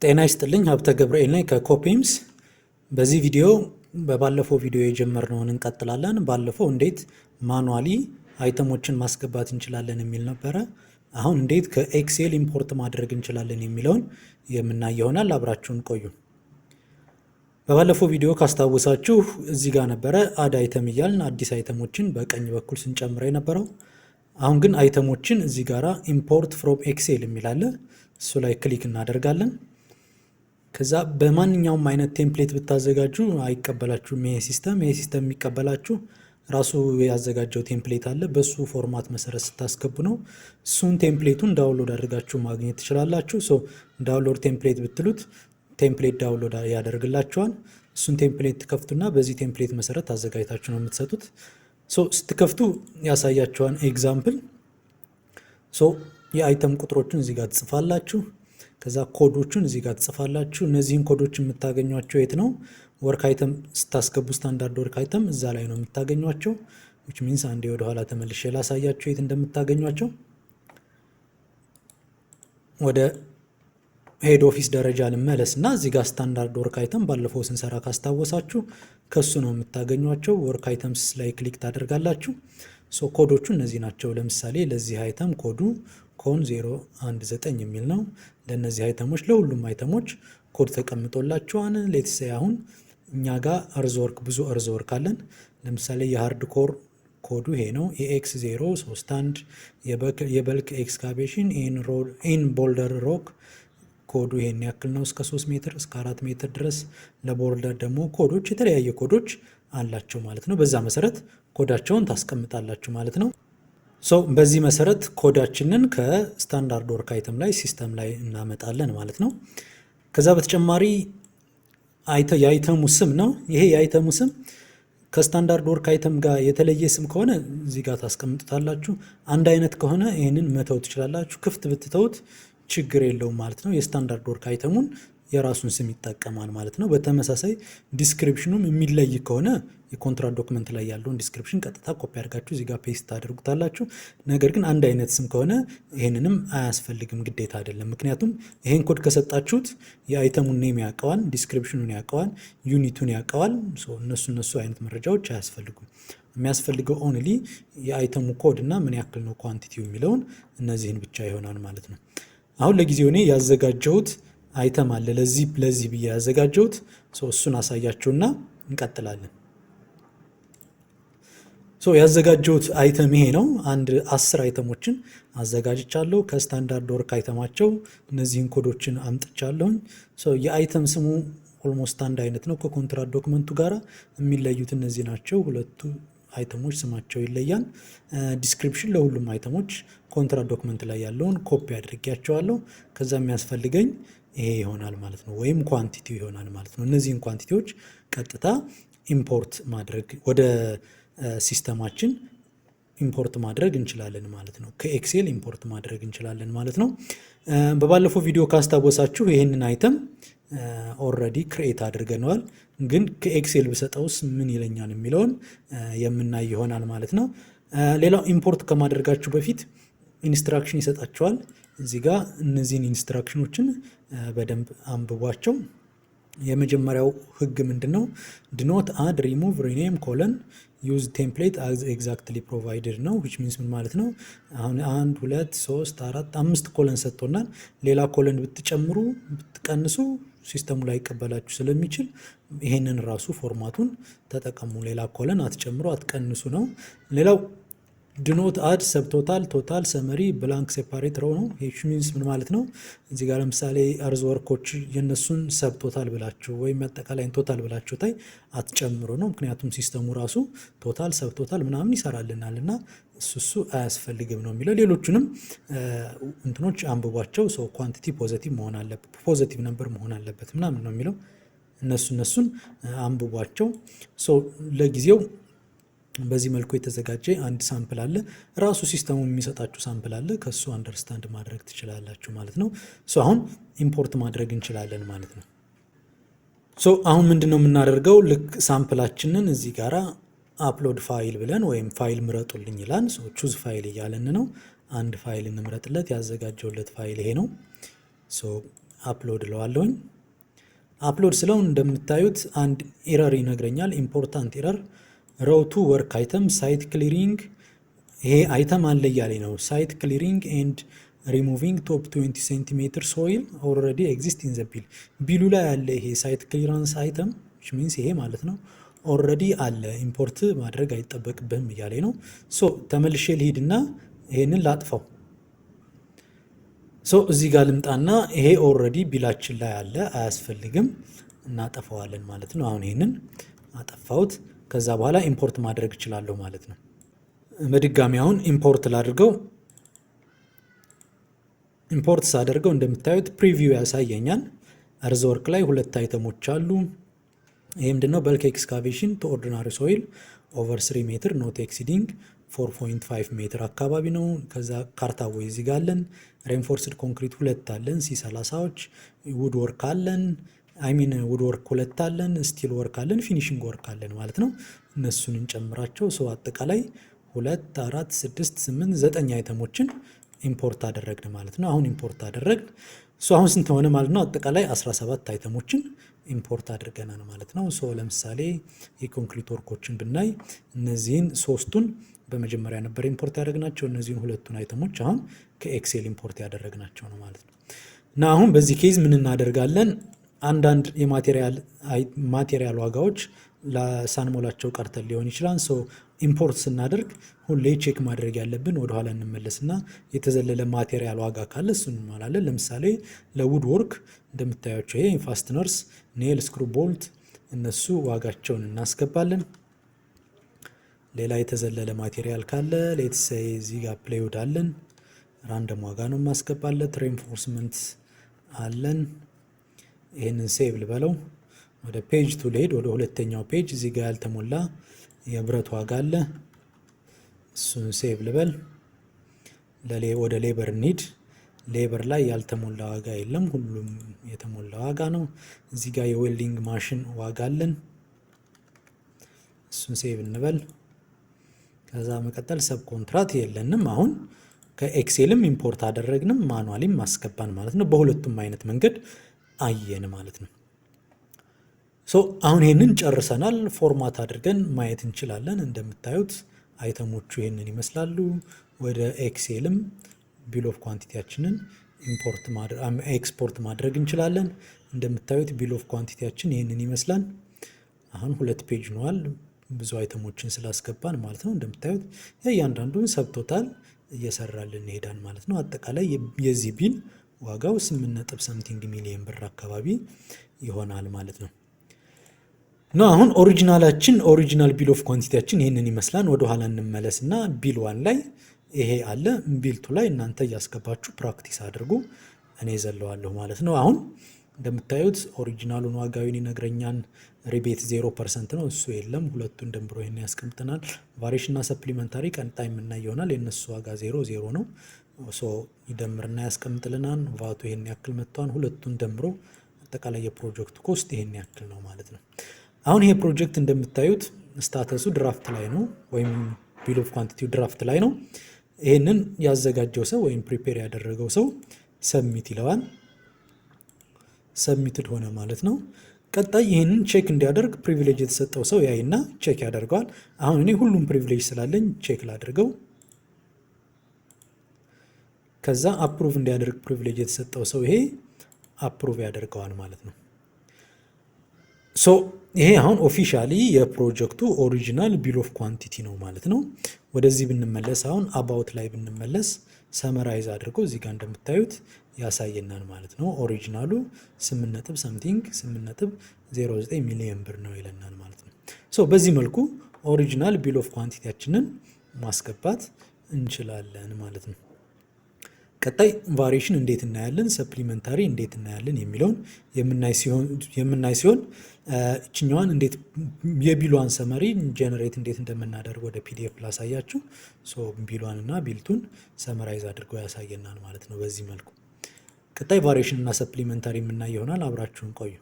ጤና ይስጥልኝ ሀብተ ገብርኤል ነኝ ከኮፒምስ። በዚህ ቪዲዮ በባለፈው ቪዲዮ የጀመርነውን እንቀጥላለን። ባለፈው እንዴት ማኑዋሊ አይተሞችን ማስገባት እንችላለን የሚል ነበረ። አሁን እንዴት ከኤክሴል ኢምፖርት ማድረግ እንችላለን የሚለውን የምናይ ይሆናል። አብራችሁን ቆዩ። በባለፈው ቪዲዮ ካስታወሳችሁ እዚህ ጋር ነበረ አድ አይተም እያልን አዲስ አይተሞችን በቀኝ በኩል ስንጨምር የነበረው። አሁን ግን አይተሞችን እዚህ ጋራ ኢምፖርት ፍሮም ኤክሴል የሚል አለ። እሱ ላይ ክሊክ እናደርጋለን። ከዛ በማንኛውም አይነት ቴምፕሌት ብታዘጋጁ አይቀበላችሁም ይሄ ሲስተም የሚቀበላችሁ ራሱ ያዘጋጀው ቴምፕሌት አለ። በሱ ፎርማት መሰረት ስታስገቡ ነው። እሱን ቴምፕሌቱን ዳውንሎድ አድርጋችሁ ማግኘት ትችላላችሁ። ዳውንሎድ ቴምፕሌት ብትሉት ቴምፕሌት ዳውንሎድ ያደርግላችኋል። እሱን ቴምፕሌት ትከፍቱና በዚህ ቴምፕሌት መሰረት አዘጋጅታችሁ ነው የምትሰጡት። ስትከፍቱ ያሳያችኋል ኤግዛምፕል። የአይተም ቁጥሮችን እዚህ ጋር ትጽፋላችሁ። ከዛ ኮዶቹን እዚህ ጋር ትጽፋላችሁ። እነዚህን ኮዶች የምታገኟቸው የት ነው? ወርክ አይተም ስታስገቡ ስታንዳርድ ወርክ አይተም እዛ ላይ ነው የምታገኟቸው። which means አንዴ ወደ ኋላ ተመልሼ ላሳያችሁ የት እንደምታገኟቸው። ወደ ሄድ ኦፊስ ደረጃ ልመለስና እዚህ ጋር ስታንዳርድ ወርክ አይተም ባለፈው ስንሰራ ካስታወሳችሁ ከሱ ነው የምታገኟቸው። ወርክ አይተምስ ላይ ክሊክ ታደርጋላችሁ። ኮዶቹ እነዚህ ናቸው። ለምሳሌ ለዚህ አይተም ኮዱ ኮን 019 የሚል ነው። ለነዚህ አይተሞች ለሁሉም አይተሞች ኮድ ተቀምጦላችኋል። ሌትስ አሁን እኛ ጋር አርዝወርክ ብዙ አርዝወርክ አለን። ለምሳሌ የሃርድ ኮር ኮዱ ይሄ ነው AX031 የበልክ ኤክስካቬሽን ኢን ቦልደር ሮክ ኮዱ ይሄን ያክል ነው። እስከ 3 ሜትር እስከ 4 ሜትር ድረስ። ለቦልደር ደግሞ ኮዶች የተለያየ ኮዶች አላቸው ማለት ነው። በዛ መሰረት ኮዳቸውን ታስቀምጣላችሁ ማለት ነው። በዚህ መሰረት ኮዳችንን ከስታንዳርድ ወርክ አይተም ላይ ሲስተም ላይ እናመጣለን ማለት ነው። ከዛ በተጨማሪ የአይተሙ ስም ነው። ይሄ የአይተሙ ስም ከስታንዳርድ ወርክ አይተም ጋር የተለየ ስም ከሆነ እዚህ ጋር ታስቀምጡታላችሁ። አንድ አይነት ከሆነ ይህንን መተው ትችላላችሁ። ክፍት ብትተውት ችግር የለውም ማለት ነው። የስታንዳርድ ወርክ አይተሙን የራሱን ስም ይጠቀማል ማለት ነው። በተመሳሳይ ዲስክሪፕሽኑም የሚለይ ከሆነ የኮንትራት ዶክመንት ላይ ያለውን ዲስክሪፕሽን ቀጥታ ኮፒ አድርጋችሁ እዚህ ጋር ፔስት ታደርጉታላችሁ። ነገር ግን አንድ አይነት ስም ከሆነ ይሄንንም አያስፈልግም፣ ግዴታ አይደለም። ምክንያቱም ይሄን ኮድ ከሰጣችሁት የአይተሙን ኔም ያውቀዋል፣ ዲስክሪፕሽኑን ያውቀዋል፣ ዩኒቱን ያውቀዋል። እነሱ አይነት መረጃዎች አያስፈልጉም። የሚያስፈልገው ኦንሊ የአይተሙ ኮድ እና ምን ያክል ነው ኳንቲቲው የሚለውን እነዚህን ብቻ ይሆናል ማለት ነው። አሁን ለጊዜው እኔ ያዘጋጀሁት አይተም አለ ለዚህ ብዬ ያዘጋጀሁት። እሱን አሳያችሁና እንቀጥላለን። ያዘጋጀሁት አይተም ይሄ ነው። አንድ 10 አይተሞችን አዘጋጅቻለሁ። ከስታንዳርድ ወርክ አይተማቸው እነዚህን ኮዶችን አምጥቻለሁኝ። የአይተም ስሙ ኦልሞስት አንድ አይነት ነው። ከኮንትራት ዶክመንቱ ጋር የሚለዩት እነዚህ ናቸው። ሁለቱ አይተሞች ስማቸው ይለያል። ዲስክሪፕሽን ለሁሉም አይተሞች ኮንትራት ዶክመንት ላይ ያለውን ኮፒ አድርጌያቸዋለሁ። ከዛ የሚያስፈልገኝ ይሄ ይሆናል ማለት ነው፣ ወይም ኳንቲቲ ይሆናል ማለት ነው። እነዚህን ኳንቲቲዎች ቀጥታ ኢምፖርት ማድረግ ወደ ሲስተማችን ኢምፖርት ማድረግ እንችላለን ማለት ነው። ከኤክሴል ኢምፖርት ማድረግ እንችላለን ማለት ነው። በባለፈው ቪዲዮ ካስታወሳችሁ ይህንን አይተም ኦልሬዲ ክሬት አድርገነዋል። ግን ከኤክሴል ብሰጠውስ ምን ይለኛል የሚለውን የምናይ ይሆናል ማለት ነው። ሌላው ኢምፖርት ከማድረጋችሁ በፊት ኢንስትራክሽን ይሰጣችኋል። እዚህ ጋር እነዚህን ኢንስትራክሽኖችን በደንብ አንብቧቸው። የመጀመሪያው ህግ ምንድነው? ድኖት አድ ሪሙቭ ሪኔም ኮለን ዩዝ ቴምፕሌት አዝ ኤግዛክትሊ ፕሮቫይደድ ነው። which means ምን ማለት ነው? አሁን 1 2 3 4 5 ኮለን ሰጥቶናል። ሌላ ኮለን ብትጨምሩ ብትቀንሱ ሲስተሙ ላይ ይቀበላችሁ ስለሚችል ይሄንን ራሱ ፎርማቱን ተጠቀሙ። ሌላ ኮለን አትጨምሩ አትቀንሱ ነው። ሌላው ድኖት አድ ሰብቶታል ቶታል ሰመሪ ብላንክ ሴፓሬት ሮው ነው። which means ምን ማለት ነው? እዚህ ጋር ለምሳሌ አርዝ ወርኮች የነሱን ሰብቶታል ብላችሁ ወይም አጠቃላይ ቶታል ብላችሁ ታይ አትጨምሩ ነው። ምክንያቱም ሲስተሙ ራሱ ቶታል ሰብቶታል ምናምን ይሰራልናልና እሱ አያስፈልግም ነው የሚለው። ሌሎቹንም እንትኖች አንብቧቸው። ኳንቲቲ ፖዚቲቭ መሆን አለበት፣ ፖዚቲቭ ነበር መሆን አለበት ምናምን ነው የሚለው። እነሱን አንብቧቸው። ለጊዜው በዚህ መልኩ የተዘጋጀ አንድ ሳምፕል አለ። ራሱ ሲስተሙ የሚሰጣችሁ ሳምፕል አለ። ከሱ አንደርስታንድ ማድረግ ትችላላችሁ ማለት ነው። አሁን ኢምፖርት ማድረግ እንችላለን ማለት ነው። አሁን ምንድነው የምናደርገው? ልክ ሳምፕላችንን እዚህ ጋራ አፕሎድ ፋይል ብለን ወይም ፋይል ምረጡልኝ ይላል። ቹዝ ፋይል እያለን ነው። አንድ ፋይል እንምረጥለት። ያዘጋጀውለት ፋይል ይሄ ነው። አፕሎድ እለዋለሁኝ። አፕሎድ ስለው እንደምታዩት አንድ ኤረር ይነግረኛል። ኢምፖርታንት ኤረር ሮው ቱ ወርክ አይተም ሳይት ክሊሪንግ። ይሄ አይተም አለ እያለኝ ነው። ሳይት ክሊሪንግ ኤንድ ሪሙቪንግ ቶፕ 20 ሴንቲሜትር ሶይል ኦልሬዲ ኤግዚስት ኢን ዘ ቢል። ቢሉ ላይ ያለ ይሄ ሳይት ክሊራንስ አይተም ሚንስ ይሄ ማለት ነው ኦልሬዲ አለ፣ ኢምፖርት ማድረግ አይጠበቅብህም እያለኝ ነው። ሶ ተመልሼ ልሂድና ይሄንን ላጥፋው። ሶ እዚህ ጋር ልምጣና ይሄ ኦልሬዲ ቢላችን ላይ አለ፣ አያስፈልግም፣ እናጠፋዋለን ማለት ነው። አሁን ይሄንን አጠፋሁት። ከዛ በኋላ ኢምፖርት ማድረግ እችላለሁ ማለት ነው። በድጋሚ አሁን ኢምፖርት ላድርገው። ኢምፖርት ሳደርገው እንደምታዩት ፕሪቪው ያሳየኛል። እርዝወርክ ላይ 2 አይተሞች አሉ። ይሄ ምንድነው? በልክ ኤክስካቬሽን ቱ ኦርዲናሪ ሶይል ኦቨር 3 ሜትር ኖት ኤክሲዲንግ 4.5 ሜትር አካባቢ ነው። ከዛ ካርታዌይ እዚህ ጋር አለን። ሬንፎርስድ ኮንክሪት 2 አለን። ሲ30ዎች ውድ ወርክ አለን። ውድ ወርክ 2 አለን። ስቲል ወርክ አለን። ፊኒሽንግ ወርክ አለን ማለት ነው። እነሱን እንጨምራቸው። ሰው አጠቃላይ 2 4 6 8 9 አይተሞችን ኢምፖርት አደረግን ማለት ነው። አሁን ኢምፖርት አደረግን። አሁን ስንት ሆነ ማለት ነው? አጠቃላይ 17 አይተሞችን ኢምፖርት አድርገናል ማለት ነው። ለምሳሌ የኮንክሪት ወርኮችን ብናይ እነዚህን 3ቱን በመጀመሪያ ነበር ኢምፖርት ያደረግናቸው። እነዚህን 2ቱን አይተሞች አሁን ከኤክሴል ኢምፖርት ያደረግናቸው ነው ማለት ነው። እና አሁን በዚህ ኬዝ ምን እናደርጋለን? አንዳንድ የማቴሪያል ዋጋዎች ሳንሞላቸው ቀርተን ሊሆን ይችላል። ኢምፖርት ስናደርግ ሁሌ ቼክ ማድረግ ያለብን ወደኋላ እንመለስና የተዘለለ ማቴሪያል ዋጋ ካለ እሱን እንሞላለን። ለምሳሌ ለውድ ወርክ እንደምታያቸው ይሄ ፋስትነርስ፣ ኔል፣ ስክሩ፣ ቦልት እነሱ ዋጋቸውን እናስገባለን። ሌላ የተዘለለ ማቴሪያል ካለ ሌትስ ሴይ እዚህ ጋር ፕሌይውድ አለን፣ ራንደም ዋጋ ነው የማስገባለት። ሬንፎርስመንት አለን። ይህንን ሴቭ ልበለው። ወደ ፔጅ ቱ ልሄድ፣ ወደ ሁለተኛው ፔጅ እዚህ ጋር ያልተሞላ የብረት ዋጋ አለ፣ እሱን ሴቭ ልበል። ወደ ሌበር እንሂድ። ሌበር ላይ ያልተሞላ ዋጋ የለም፣ ሁሉም የተሞላ ዋጋ ነው። እዚህ ጋር የዌልዲንግ ማሽን ዋጋ አለን፣ እሱን ሴቭ እንበል። ከዛ መቀጠል ሰብ ኮንትራት የለንም። አሁን ከኤክሴልም ኢምፖርት አደረግንም ማኑዋሊም ማስገባን ማለት ነው። በሁለቱም አይነት መንገድ አየን ማለት ነው። አሁን ይህንን ጨርሰናል። ፎርማት አድርገን ማየት እንችላለን። እንደምታዩት አይተሞቹ ይህንን ይመስላሉ። ወደ ኤክሴልም ቢል ኦፍ ኳንቲቲያችንን ኤክስፖርት ማድረግ እንችላለን። እንደምታዩት ቢል ኦፍ ኳንቲቲያችን ይህንን ይመስላል። አሁን 2 ፔጅ ነዋል፣ ብዙ አይተሞችን ስላስገባን ማለት ነው። እንደምታዩት እያንዳንዱን ሰብቶታል እየሰራልን ይሄዳል ማለት ነው። አጠቃላይ የዚህ ቢል ዋጋው 8.something ሚሊዮን ብር አካባቢ ይሆናል ማለት ነው። አሁን ኦሪጂናል ቢል ኦፍ ኳንቲቲያችን ይህንን ይመስላል። ወደ ኋላ እንመለስና ቢል 1 ላይ ይሄ አለ። ቢል 2 ላይ እናንተ እያስገባችሁ ፕራክቲስ አድርጉ። እኔ ዘለዋለሁ ማለት ነው። አሁን እንደምታዩት ኦሪጂናሉን ዋጋውን ይነግረኛል። ሪቤት 0% ነው፣ እሱ የለም። ሁለቱን ደምሮ ይሄን ያስቀምጠናል። ቫሪሽን እና ሰፕሊመንታሪ ቀንጣይ የምናይ ይሆናል። የነሱ ዋጋ 0 ነው። ይደምርና ያስቀምጥልናል። ቫቱ ይሄን ያክል መጥቷል። ሁለቱን ደምሮ አጠቃላይ የፕሮጀክቱ ኮስት ይሄን ያክል ነው ማለት ነው። አሁን ይሄ ፕሮጀክት እንደምታዩት ስታተሱ ድራፍት ላይ ነው፣ ወይም ቢል ኦፍ ኳንቲቲው ድራፍት ላይ ነው። ይሄንን ያዘጋጀው ሰው ወይም ፕሪፔር ያደረገው ሰው ሰብሚት ይለዋል። ሰብሚትድ ሆነ ማለት ነው። ቀጣይ ይህንን ቼክ እንዲያደርግ ፕሪቪሌጅ የተሰጠው ሰው ያይና ቼክ ያደርገዋል። አሁን እኔ ሁሉም ፕሪቪሌጅ ስላለኝ ቼክ ላድርገው። ከዛ አፕሩቭ እንዲያደርግ ፕሪቪሌጅ የተሰጠው ሰው ይሄ አፕሩቭ ያደርገዋል ማለት ነው። ይሄ አሁን ኦፊሻሊ የፕሮጀክቱ ኦሪጂናል ቢል ኦፍ ኳንቲቲ ነው ማለት ነው። ወደዚህ ብንመለስ አሁን አባውት ላይ ብንመለስ ሰመራይዝ አድርጎ እዚህ ጋር እንደምታዩት ያሳየናል ማለት ነው። ኦሪጂናሉ 8.09 ሚሊዮን ብር ነው ይለናል ማለት ነው። በዚህ መልኩ ኦሪጂናል ቢል ኦፍ ኳንቲቲያችንን ማስገባት እንችላለን ማለት ነው። ቀጣይ ቫሪዬሽን እንዴት እናያለን፣ ሰፕሊመንታሪ እንዴት እናያለን የሚለውን የምናይ ሲሆን እችኛዋን እንዴት የቢሏን ሰመሪ ጀነሬት እንዴት እንደምናደርግ ወደ ፒዲኤፍ ላሳያችሁ። ቢሏን እና ቢልቱን ሰመራይዝ አድርገው ያሳየናል ማለት ነው በዚህ መልኩ። ቀጣይ ቫሪዬሽን እና ሰፕሊመንታሪ የምናይ ይሆናል። አብራችሁን ቆዩ።